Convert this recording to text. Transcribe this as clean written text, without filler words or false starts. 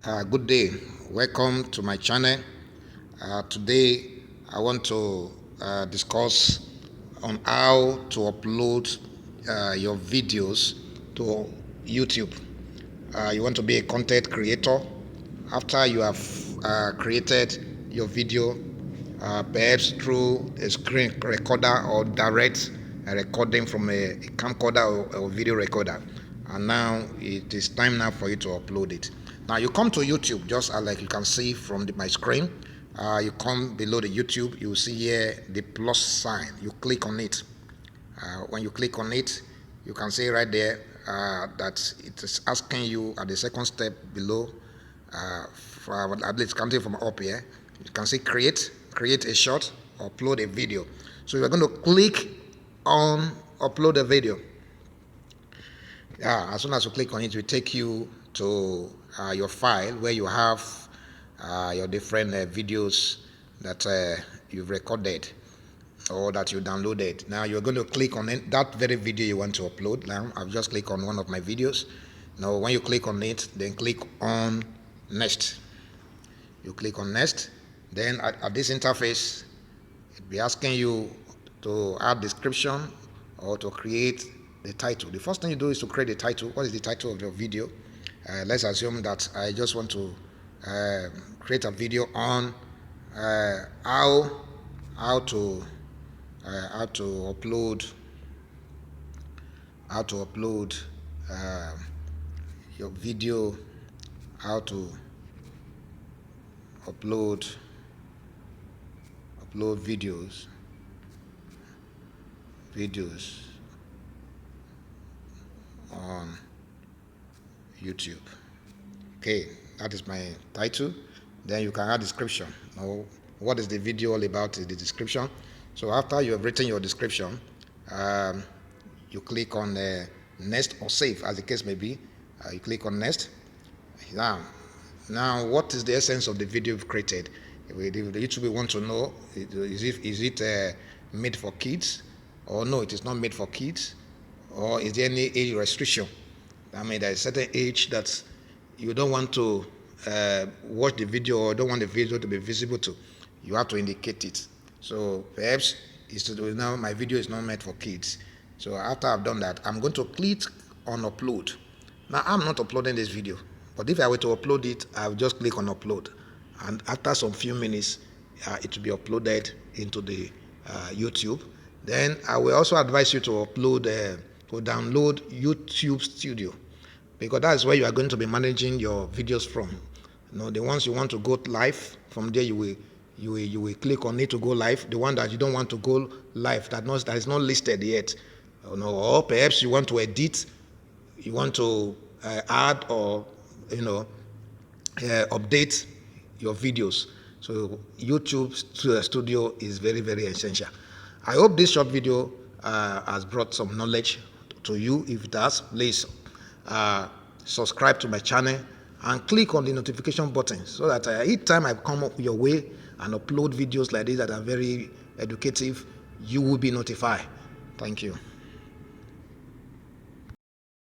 Good day. Welcome to my channel. Today, I want to discuss on how to upload your videos to YouTube. You want to be a content creator. After you have created your video, perhaps through a screen recorder or direct recording from a camcorder or video recorder, and now it is time now for you to upload it. Now you come to YouTube, just like you can see from my screen. You come below the YouTube, you will see here the plus sign. You click on it. When you click on it, you can see right there that it is asking you at the second step below. I believe it's counting from up here. You can see create a short, upload a video. So you're going to click on upload a video. As soon as you click on it, it will take you to your file where you have your different videos that you've recorded or that you downloaded. Now you're going to click on that very video you want to upload. Now I've just clicked on one of my videos. Now when you click on it, then click on next. You click on next. Then at this interface, it'll be asking you to add description or to create the title. The first thing you do is to create the title. What is the title of your video? Let's assume that I just want to create a video on how to upload your video, how to upload videos on YouTube. Okay, that is my title. Then you can add description. Now, what is the video all about is the description. So after you have written your description, you click on next or save, as the case may be. You click on next. Now, what is the essence of the video you've created? The YouTube will want to know, is it made for kids? Or no, it is not made for kids? Or is there any age restriction? I mean, there is a certain age that you don't want to watch the video or don't want the video to be visible to. You have to indicate it. So perhaps now my video is not meant for kids. So after I've done that, I'm going to click on upload. Now I'm not uploading this video, but if I were to upload it, I'll just click on upload, and after some few minutes, it will be uploaded into the YouTube. Then I will also advise you to download YouTube Studio, because that is where you are going to be managing your videos from. The ones you want to go live, from there you will click on it to go live. The one that you don't want to go live, that is not listed yet, or perhaps you want to edit, you want to add or update your videos. So YouTube Studio is very, very essential. I hope this short video has brought some knowledge to you. If it has, please subscribe to my channel and click on the notification button so that each time I come up your way and upload videos like this that are very educative, you will be notified. Thank you.